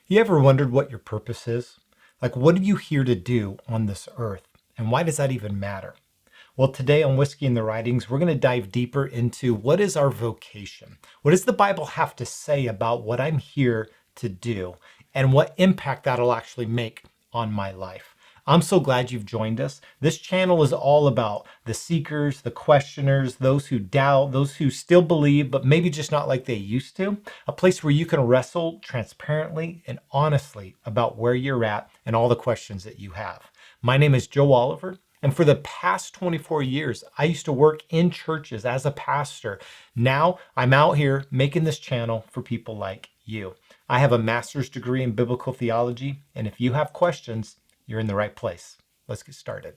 You ever wondered what your purpose is? Like, what are you here to do on this earth? And why does that even matter? Well, today on Whiskey and the Writings, we're going to dive deeper into what is our vocation? What does the Bible have to say about what I'm here to do and what impact that'll actually make on my life? I'm so glad you've joined us. This channel is all about the seekers, the questioners, those who doubt, those who still believe, but maybe just not like they used to. A place where you can wrestle transparently and honestly about where you're at and all the questions that you have. My name is Joe Oliver. And for the past 24 years, I used to work in churches as a pastor. Now I'm out here making this channel for people like you. I have a master's degree in biblical theology, and if you have questions, you're in the right place. Let's get started.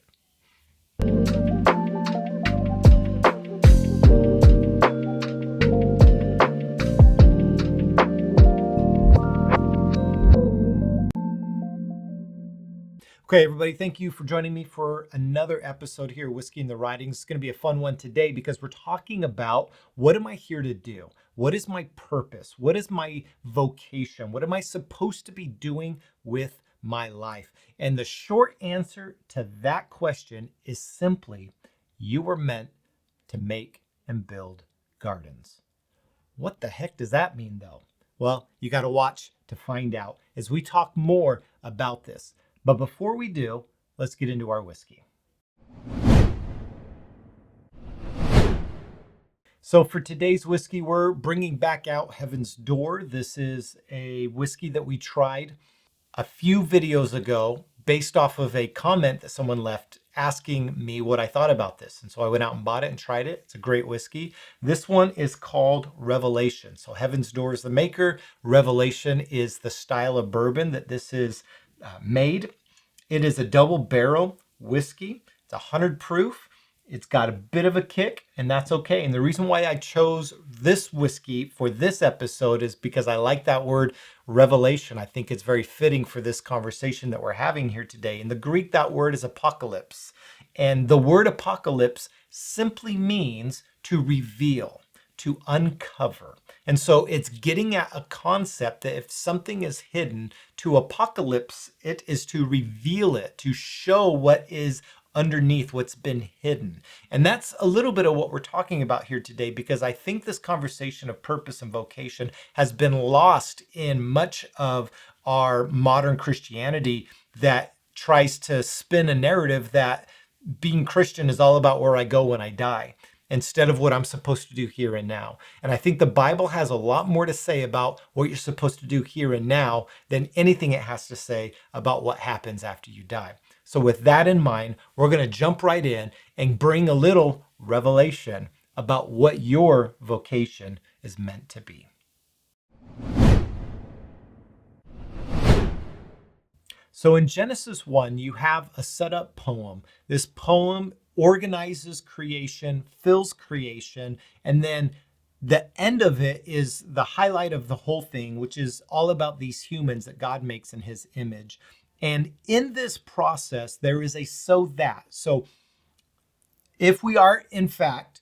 Okay, everybody, thank you for joining me for another episode here, Whiskey and the Writings. It's going to be a fun one today because we're talking about what am I here to do? What is my purpose? What is my vocation? What am I supposed to be doing with my life? And the short answer to that question is simply, you were meant to make and build gardens. What the heck does that mean, though? Well, you got to watch to find out as we talk more about this. But before we do, let's get into our whiskey. So for today's whiskey, we're bringing back out Heaven's Door. This is a whiskey that we tried a few videos ago based off of a comment that someone left asking me what I thought about this. And so I went out and bought it and tried it. It's a great whiskey. This one is called Revelation. So Heaven's Door is the maker. Revelation is the style of bourbon that this is made. It is a double barrel whiskey. It's 100 proof. It's got a bit of a kick, and that's okay. And the reason why I chose this whiskey for this episode is because I like that word revelation. I think it's very fitting for this conversation that we're having here today. In the Greek, that word is apocalypse. And the word apocalypse simply means to reveal, to uncover. And so it's getting at a concept that if something is hidden, to apocalypse it is to reveal it, to show what is underneath, what's been hidden. And that's a little bit of what we're talking about here today, because I think this conversation of purpose and vocation has been lost in much of our modern Christianity that tries to spin a narrative that being Christian is all about where I go when I die, instead of what I'm supposed to do here and now. And I think the Bible has a lot more to say about what you're supposed to do here and now than anything it has to say about what happens after you die. So with that in mind, we're going to jump right in and bring a little revelation about what your vocation is meant to be. So in Genesis 1, you have a setup poem. This poem organizes creation, fills creation, and then the end of it is the highlight of the whole thing, which is all about these humans that God makes in his image. And in this process, there is a so that. So if we are, in fact,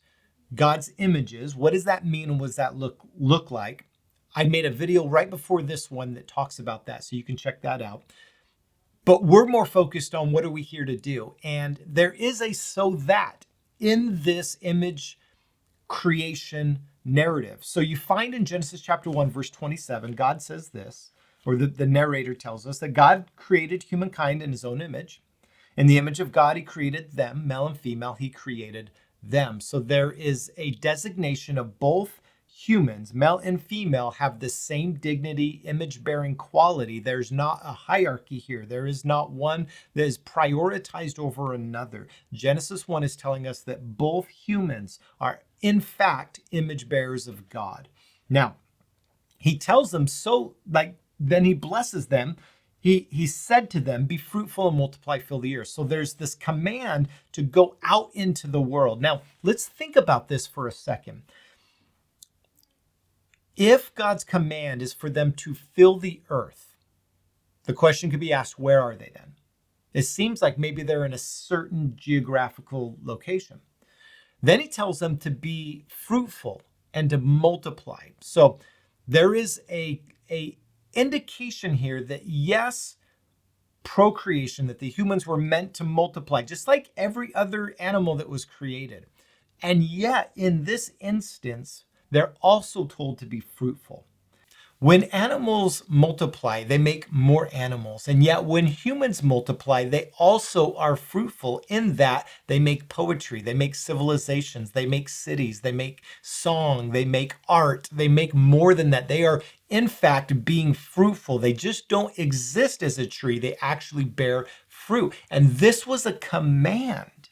God's images, what does that mean and what does that look like? I made a video right before this one that talks about that, so you can check that out. But we're more focused on what are we here to do? And there is a so that in this image creation narrative. So you find in Genesis chapter 1, verse 27, God says this, or the narrator tells us that God created humankind in his own image. In the image of God, he created them, male and female, he created them. So there is a designation of both humans, male and female, have the same dignity, image-bearing quality. There's not a hierarchy here. There is not one that is prioritized over another. Genesis 1 is telling us that both humans are, in fact, image bearers of God. Now, he tells them then he blesses them. He said to them, be fruitful and multiply, fill the earth. So there's this command to go out into the world. Now, let's think about this for a second. If God's command is for them to fill the earth, the question could be asked, where are they then? It seems like maybe they're in a certain geographical location. Then he tells them to be fruitful and to multiply. So there is a indication here that yes, procreation, that the humans were meant to multiply, just like every other animal that was created. And yet, in this instance, they're also told to be fruitful. When animals multiply, they make more animals. And yet when humans multiply, they also are fruitful in that they make poetry, they make civilizations, they make cities, they make song, they make art, they make more than that. They are, in fact, being fruitful. They just don't exist as a tree. They actually bear fruit. And this was a command.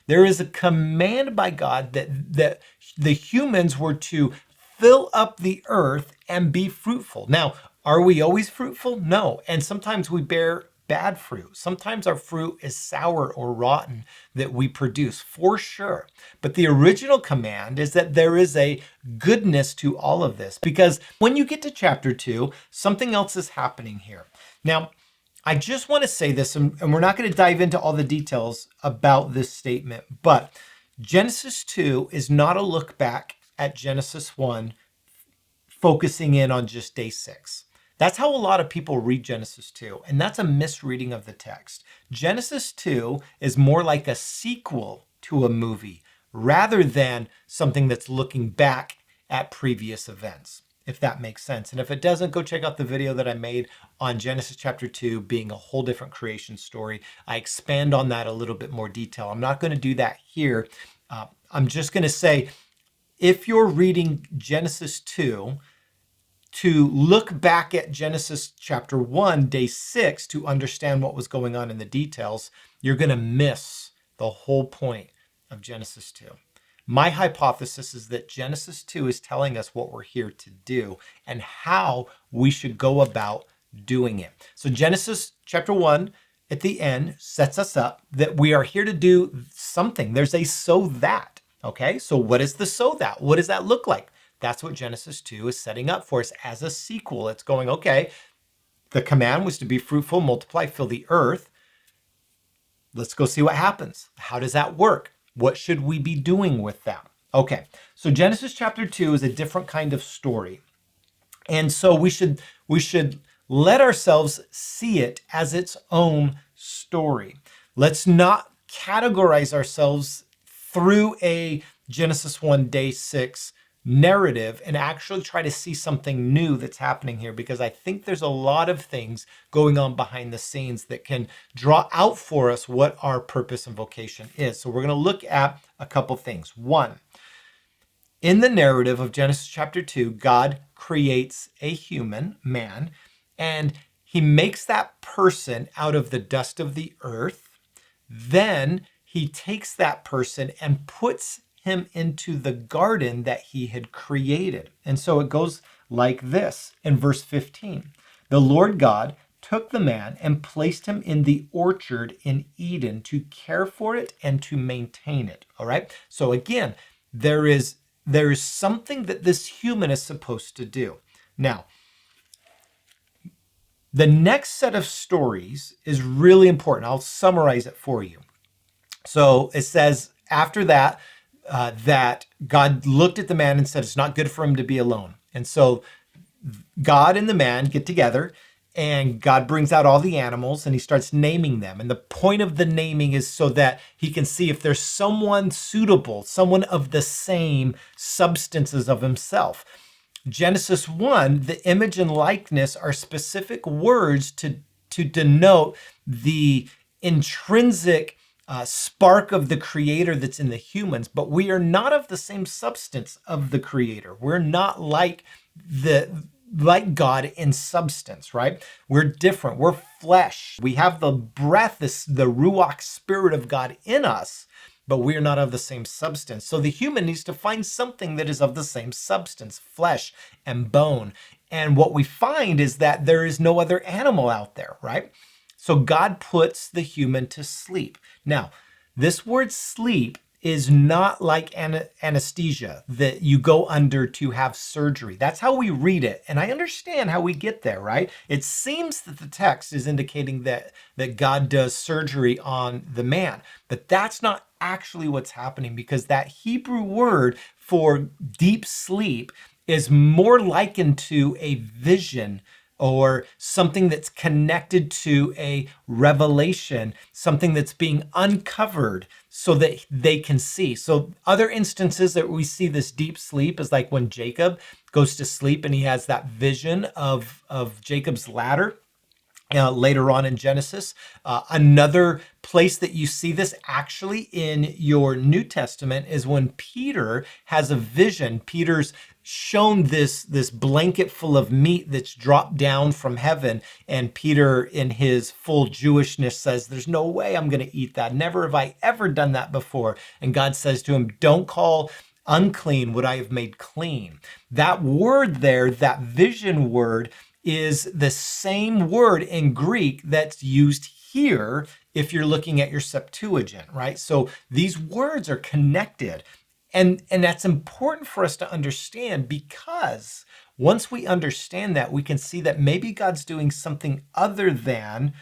There is a command by God that the humans were to fill up the earth and be fruitful. Now, are we always fruitful? No. And sometimes we bear bad fruit. Sometimes our fruit is sour or rotten that we produce, for sure. But the original command is that there is a goodness to all of this, because when you get to chapter 2, something else is happening here. Now, I just want to say this, and we're not going to dive into all the details about this statement, but Genesis 2 is not a look back at Genesis 1, focusing in on just day 6. That's how a lot of people read Genesis 2, and that's a misreading of the text. Genesis 2 is more like a sequel to a movie rather than something that's looking back at previous events, if that makes sense. And if it doesn't, go check out the video that I made on Genesis chapter 2 being a whole different creation story. I expand on that a little bit more detail. I'm not going to do that here. I'm just going to say, if you're reading Genesis 2 to look back at Genesis chapter 1, day 6, to understand what was going on in the details, you're going to miss the whole point of Genesis 2. My hypothesis is that Genesis 2 is telling us what we're here to do and how we should go about doing it. So Genesis chapter 1 at the end sets us up that we are here to do something. There's a so that. Okay, so what is the so that? What does that look like? That's what Genesis 2 is setting up for us as a sequel. It's going, okay, the command was to be fruitful, multiply, fill the earth. Let's go see what happens. How does that work? What should we be doing with that? Okay, so Genesis chapter 2 is a different kind of story. And so we should let ourselves see it as its own story. Let's not categorize ourselves through a Genesis 1 day 6 narrative and actually try to see something new that's happening here, because I think there's a lot of things going on behind the scenes that can draw out for us what our purpose and vocation is. So we're going to look at a couple things. One, in the narrative of Genesis chapter 2, God creates a human, man, and he makes that person out of the dust of the earth. Then he takes that person and puts him into the garden that he had created. And so it goes like this in verse 15. The Lord God took the man and placed him in the orchard in Eden to care for it and to maintain it. All right. So again, there is something that this human is supposed to do. Now, the next set of stories is really important. I'll summarize it for you. So it says after that, that God looked at the man and said, it's not good for him to be alone. And so God and the man get together, and God brings out all the animals and he starts naming them. And the point of the naming is so that he can see if there's someone suitable, someone of the same substances of himself. Genesis 1, the image and likeness are specific words to denote the intrinsic spark of the creator that's in the humans, but we are not of the same substance of the creator. We're not like God in substance, right? We're different. We're flesh. We have the breath, the ruach spirit of God in us, but we are not of the same substance. So the human needs to find something that is of the same substance, flesh and bone. And what we find is that there is no other animal out there, right? So God puts the human to sleep. Now, this word sleep is not like anesthesia that you go under to have surgery. That's how we read it. And I understand how we get there, right? It seems that the text is indicating that God does surgery on the man, but that's not actually what's happening, because that Hebrew word for deep sleep is more likened to a vision or something that's connected to a revelation, something that's being uncovered so that they can see. So other instances that we see this deep sleep is like when Jacob goes to sleep and he has that vision of Jacob's ladder. Later on in Genesis. Another place that you see this actually in your New Testament is when Peter has a vision. Peter's shown this blanket full of meat that's dropped down from heaven, and Peter in his full Jewishness says, there's no way I'm going to eat that. Never have I ever done that before. And God says to him, don't call unclean what I have made clean. That word there, that vision word, is the same word in Greek that's used here if you're looking at your Septuagint, right? So these words are connected. And that's important for us to understand, because once we understand that, we can see that maybe God's doing something other than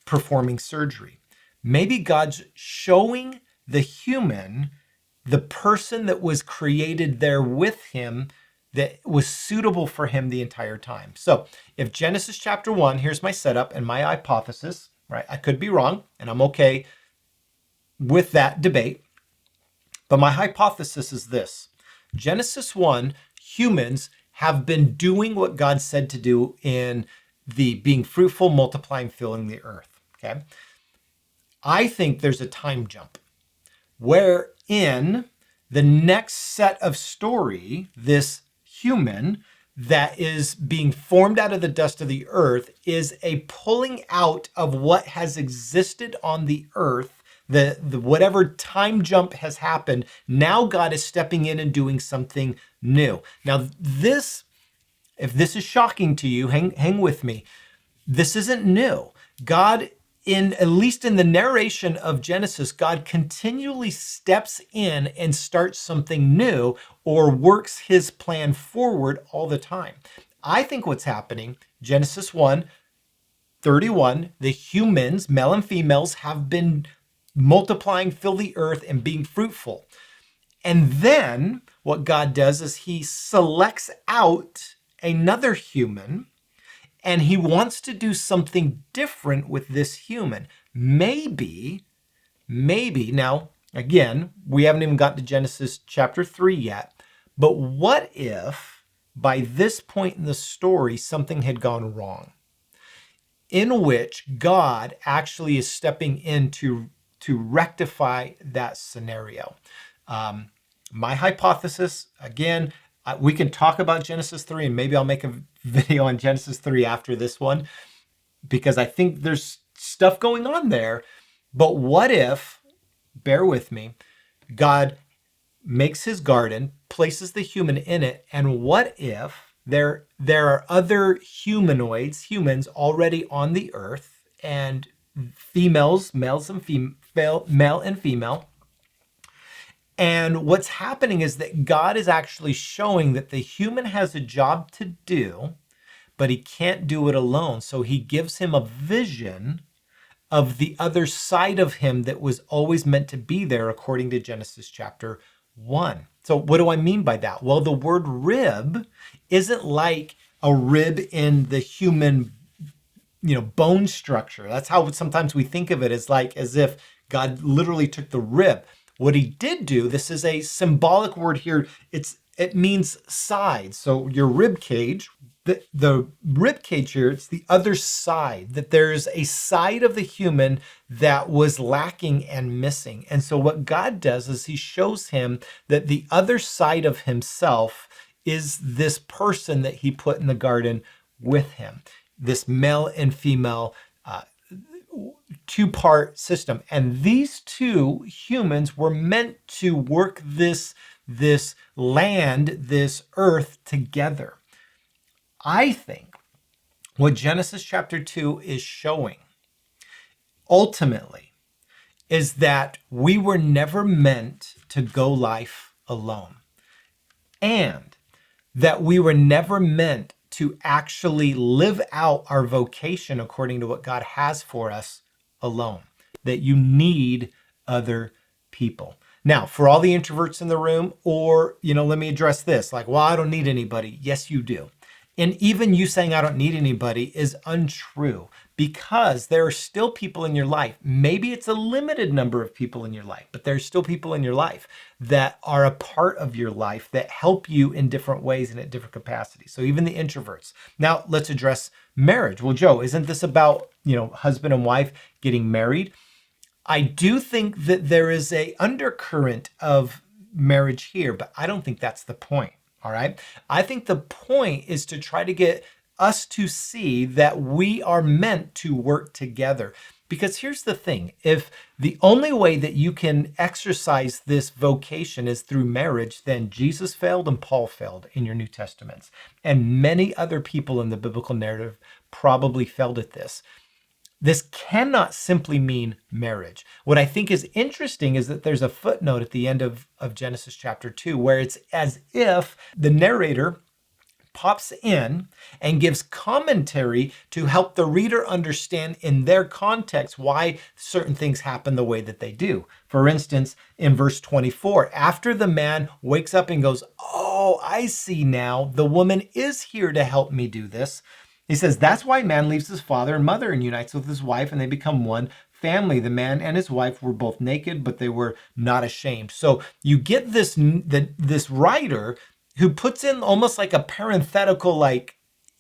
performing surgery. Maybe God's showing the human, the person that was created there with him, that was suitable for him the entire time. So if Genesis chapter 1, here's my setup and my hypothesis, right? I could be wrong, and I'm okay with that debate. But my hypothesis is this. Genesis 1, humans have been doing what God said to do in the being fruitful, multiplying, filling the earth, okay? I think there's a time jump wherein the next set of story, this human that is being formed out of the dust of the earth, is a pulling out of what has existed on the earth. The whatever time jump has happened, now God is stepping in and doing something new. Now this, if this is shocking to you, hang with me. This isn't new. God, at least in the narration of Genesis, God continually steps in and starts something new or works his plan forward all the time. I think what's happening, Genesis 1:31, the humans, male and females, have been multiplying, fill the earth, and being fruitful. And then what God does is he selects out another human, and he wants to do something different with this human. Maybe, now, again, we haven't even gotten to Genesis chapter 3 yet, but what if by this point in the story, something had gone wrong, in which God actually is stepping in to rectify that scenario? My hypothesis, again, we can talk about Genesis 3, and maybe I'll make a video on Genesis 3 after this one, because I think there's stuff going on there. But what if, bear with me, God makes his garden, places the human in it, and what if there are other humans already on the earth, and females, male and female. And what's happening is that God is actually showing that the human has a job to do, but he can't do it alone. So he gives him a vision of the other side of him that was always meant to be there, according to Genesis chapter 1. So what do I mean by that? Well, the word rib isn't like a rib in the human, bone structure. That's how sometimes we think of it, as if God literally took the rib. What he did do, this is a symbolic word here. It means side. So your rib cage, the rib cage here, it's the other side, that there's a side of the human that was lacking and missing. And so what God does is he shows him that the other side of himself is this person that he put in the garden with him, this male and female two-part system. And these two humans were meant to work this land, this earth together. I think what Genesis chapter 2 is showing ultimately is that we were never meant to go life alone, and that we were never meant to actually live out our vocation according to what God has for us alone, that you need other people. Now, for all the introverts in the room, or, let me address this, well, I don't need anybody. Yes, you do. And even you saying, I don't need anybody is untrue because there are still people in your life. Maybe it's a limited number of people in your life, but there's still people in your life that are a part of your life that help you in different ways and at different capacities. So even the introverts. Now let's address marriage. Well, Joe, isn't this about, husband and wife getting married? I do think that there is a undercurrent of marriage here, but I don't think that's the point. All right. I think the point is to try to get us to see that we are meant to work together. Because here's the thing, if the only way that you can exercise this vocation is through marriage, then Jesus failed and Paul failed in your New Testaments. And many other people in the biblical narrative probably failed at this. This cannot simply mean marriage. What I think is interesting is that there's a footnote at the end of Genesis chapter 2 where it's as if the narrator pops in and gives commentary to help the reader understand in their context why certain things happen the way that they do. For instance, in verse 24, after the man wakes up and goes, "Oh, I see now, the woman is here to help me do this." He says, that's why man leaves his father and mother and unites with his wife, and they become one family. The man and his wife were both naked, but they were not ashamed. So you get this writer who puts in almost like a parenthetical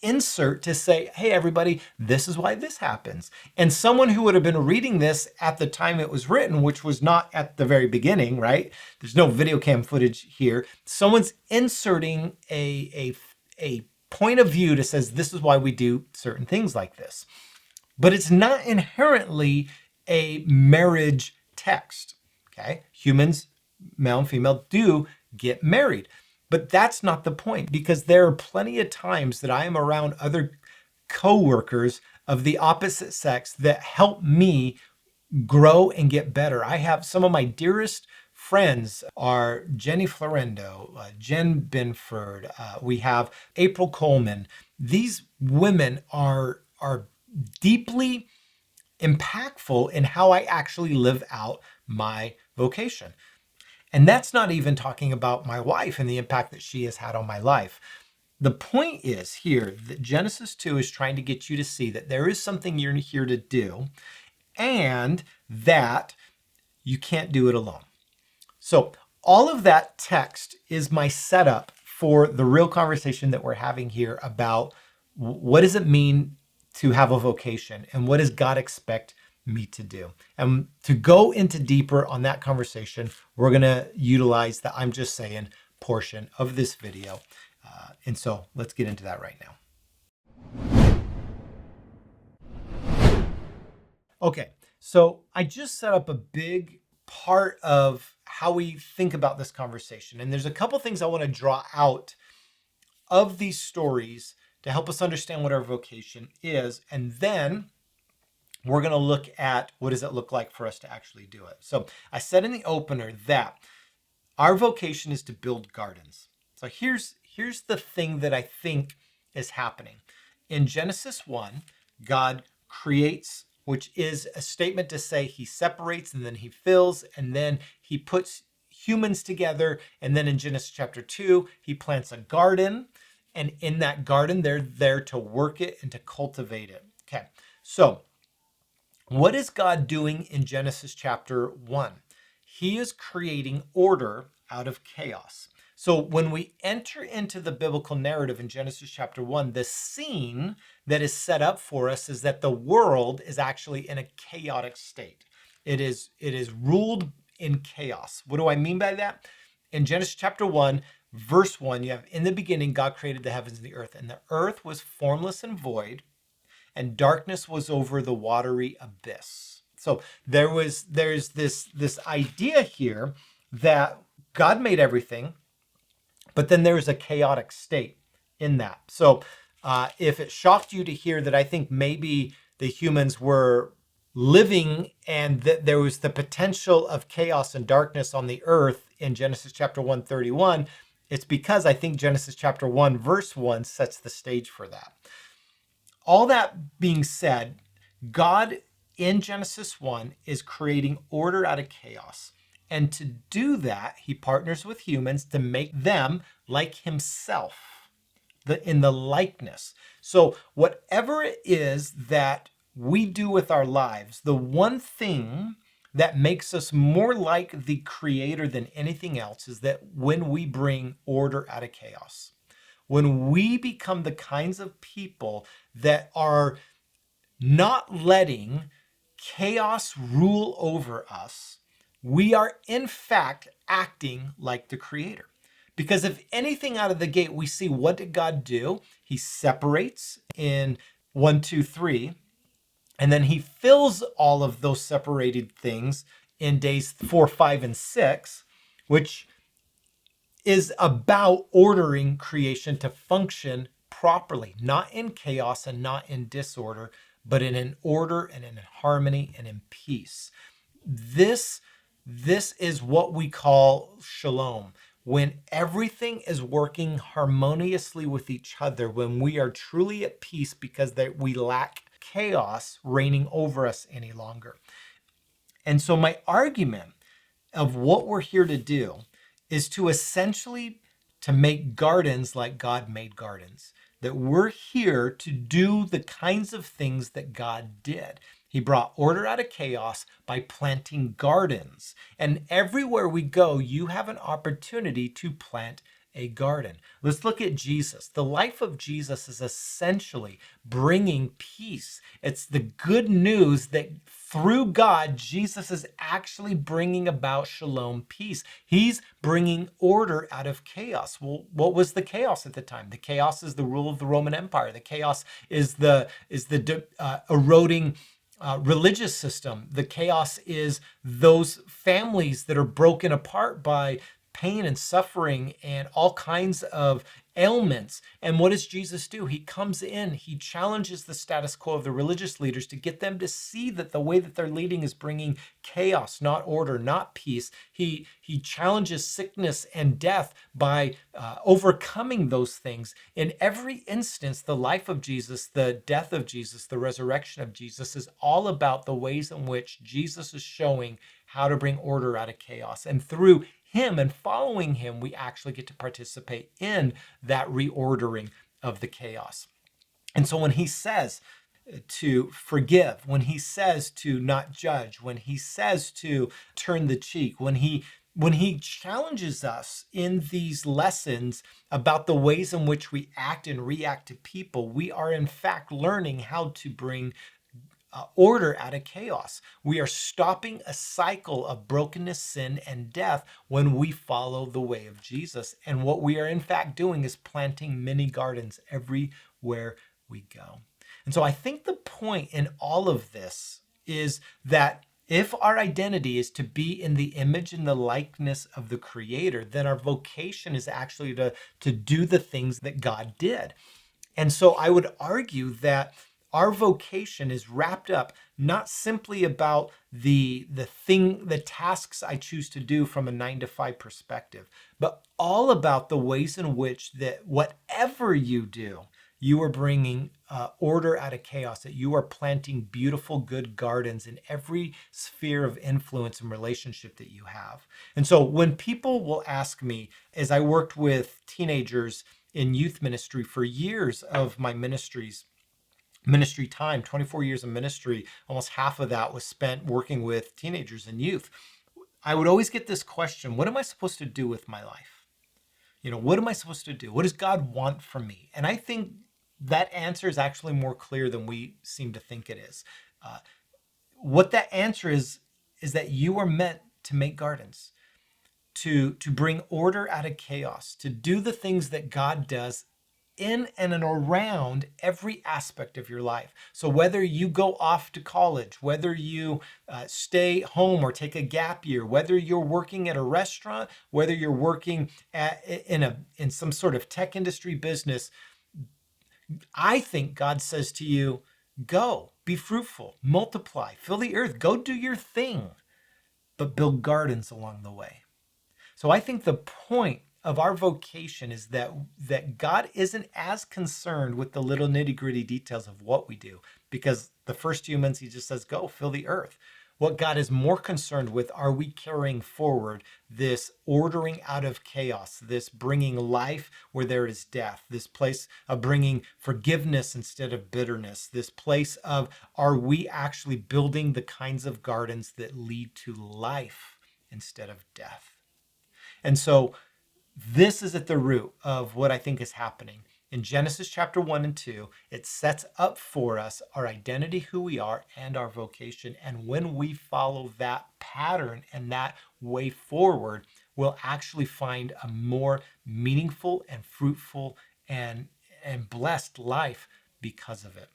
insert to say, hey, everybody, this is why this happens. And someone who would have been reading this at the time it was written, which was not at the very beginning, right? There's no video cam footage here. Someone's inserting a point of view that says this is why we do certain things like this. But it's not inherently a marriage text, okay? Humans, male and female, do get married. But that's not the point, because there are plenty of times that I am around other coworkers of the opposite sex that help me grow and get better. I have some of my dearest friends are Jenny Florendo, Jen Binford. We have April Coleman. These women are deeply impactful in how I actually live out my vocation. And that's not even talking about my wife and the impact that she has had on my life. The point is here that Genesis 2 is trying to get you to see that there is something you're here to do and that you can't do it alone. So all of that text is my setup for the real conversation that we're having here about what does it mean to have a vocation and what does God expect me to do? And to go into deeper on that conversation, we're going to utilize the I'm Just Saying portion of this video. And so let's get into that right now. Okay, so I just set up a big part of how we think about this conversation. And there's a couple things I want to draw out of these stories to help us understand what our vocation is. And then we're going to look at what does it look like for us to actually do it. So I said in the opener that our vocation is to build gardens. So here's the thing that I think is happening. In Genesis 1, God creates, which is a statement to say he separates and then he fills and then he puts humans together. And then in Genesis chapter 2, he plants a garden. And in that garden, they're there to work it and to cultivate it. Okay, so what is God doing in Genesis chapter 1? He is creating order out of chaos. So when we enter into the biblical narrative in Genesis chapter 1, the scene that is set up for us is that the world is actually in a chaotic state. It is ruled in chaos. What do I mean by that? In Genesis chapter 1, verse 1, you have, in the beginning, God created the heavens and the earth, and the earth was formless and void, and darkness was over the watery abyss. So there's this idea here that God made everything, but then there's a chaotic state in that. So if it shocked you to hear that I think maybe the humans were living and that there was the potential of chaos and darkness on the earth in Genesis chapter 1:31, it's because I think Genesis chapter 1 verse 1 sets the stage for that. All that being said, God in Genesis 1 is creating order out of chaos. And to do that, he partners with humans to make them like himself. in the likeness. So whatever it is that we do with our lives, the one thing that makes us more like the Creator than anything else is that when we bring order out of chaos, when we become the kinds of people that are not letting chaos rule over us, we are in fact acting like the Creator. Because if anything out of the gate, we see, what did God do? He separates in 1, 2, 3, and then he fills all of those separated things in days 4, 5, and 6, which is about ordering creation to function properly, not in chaos and not in disorder, but in an order and in harmony and in peace. This is what we call shalom. When everything is working harmoniously with each other, when we are truly at peace because we lack chaos reigning over us any longer. And so my argument of what we're here to do is to essentially to make gardens like God made gardens. That we're here to do the kinds of things that God did. He brought order out of chaos by planting gardens. And everywhere we go, you have an opportunity to plant a garden. Let's look at Jesus. The life of Jesus is essentially bringing peace. It's the good news that through God, Jesus is actually bringing about shalom, peace. He's bringing order out of chaos. Well, what was the chaos at the time? The chaos is the rule of the Roman Empire. The chaos is the eroding religious system. The chaos is those families that are broken apart by pain and suffering and all kinds of ailments. And what does Jesus do? He comes in, he challenges the status quo of the religious leaders to get them to see that the way that they're leading is bringing chaos, not order, not peace. He challenges sickness and death by overcoming those things. In every instance, the life of Jesus, the death of Jesus, the resurrection of Jesus is all about the ways in which Jesus is showing how to bring order out of chaos. And through him and following him, we actually get to participate in that reordering of the chaos. And so when he says to forgive, when he says to not judge, when he says to turn the cheek, when he challenges us in these lessons about the ways in which we act and react to people, we are in fact learning how to bring order out of chaos. We are stopping a cycle of brokenness, sin, and death when we follow the way of Jesus. And what we are in fact doing is planting many gardens everywhere we go. And so I think the point in all of this is that if our identity is to be in the image and the likeness of the Creator, then our vocation is actually to do the things that God did. And so I would argue that our vocation is wrapped up not simply about the tasks I choose to do from a 9 to 5 perspective, but all about the ways in which that whatever you do, you are bringing order out of chaos, that you are planting beautiful, good gardens in every sphere of influence and relationship that you have. And so when people will ask me, as I worked with teenagers in youth ministry for years of my ministry time, 24 years of ministry, almost half of that was spent working with teenagers and youth. I would always get this question, what am I supposed to do with my life? What am I supposed to do? What does God want from me? And I think that answer is actually more clear than we seem to think it is. What that answer is that you are meant to make gardens, to bring order out of chaos, to do the things that God does in and around every aspect of your life. So whether you go off to college, whether you stay home or take a gap year, whether you're working at a restaurant, whether you're working in some sort of tech industry business, I think God says to you, go, be fruitful, multiply, fill the earth, go do your thing, but build gardens along the way. So I think the point of our vocation is that God isn't as concerned with the little nitty-gritty details of what we do, because the first humans, he just says, go fill the earth. What God is more concerned with, are we carrying forward this ordering out of chaos, this bringing life where there is death, this place of bringing forgiveness instead of bitterness, this place of, are we actually building the kinds of gardens that lead to life instead of death? And so this is at the root of what I think is happening. In Genesis chapter 1 and 2, it sets up for us our identity, who we are, and our vocation. And when we follow that pattern and that way forward, we'll actually find a more meaningful and fruitful and blessed life because of it.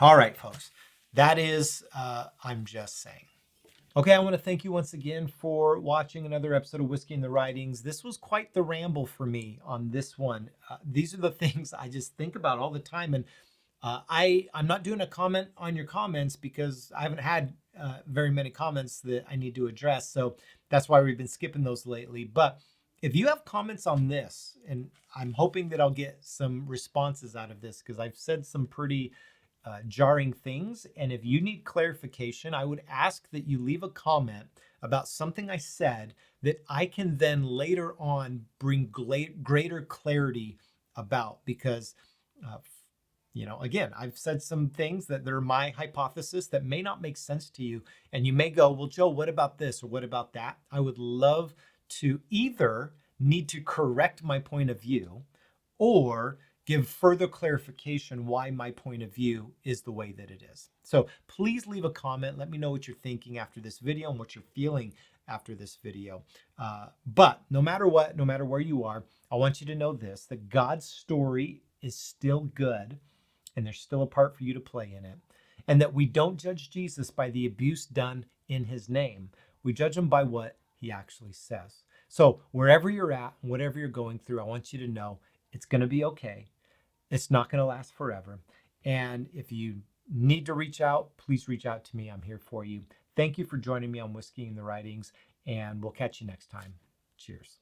All right, folks, that is I'm Just Saying. Okay, I want to thank you once again for watching another episode of Whiskey and the Writings. This was quite the ramble for me on this one. These are the things I just think about all the time. And I'm not doing a comment on your comments because I haven't had very many comments that I need to address. So that's why we've been skipping those lately. But if you have comments on this, and I'm hoping that I'll get some responses out of this because I've said some pretty jarring things. And if you need clarification, I would ask that you leave a comment about something I said that I can then later on bring greater clarity about. Because, again, I've said some things that they're my hypothesis that may not make sense to you. And you may go, well, Joe, what about this or what about that? I would love to either need to correct my point of view or give further clarification why my point of view is the way that it is. So please leave a comment. Let me know what you're thinking after this video and what you're feeling after this video. But no matter what, no matter where you are, I want you to know this, that God's story is still good and there's still a part for you to play in it. And that we don't judge Jesus by the abuse done in his name. We judge him by what he actually says. So wherever you're at, whatever you're going through, I want you to know it's going to be okay. It's not going to last forever. And if you need to reach out, please reach out to me. I'm here for you. Thank you for joining me on Whiskey and the Writings, and we'll catch you next time. Cheers.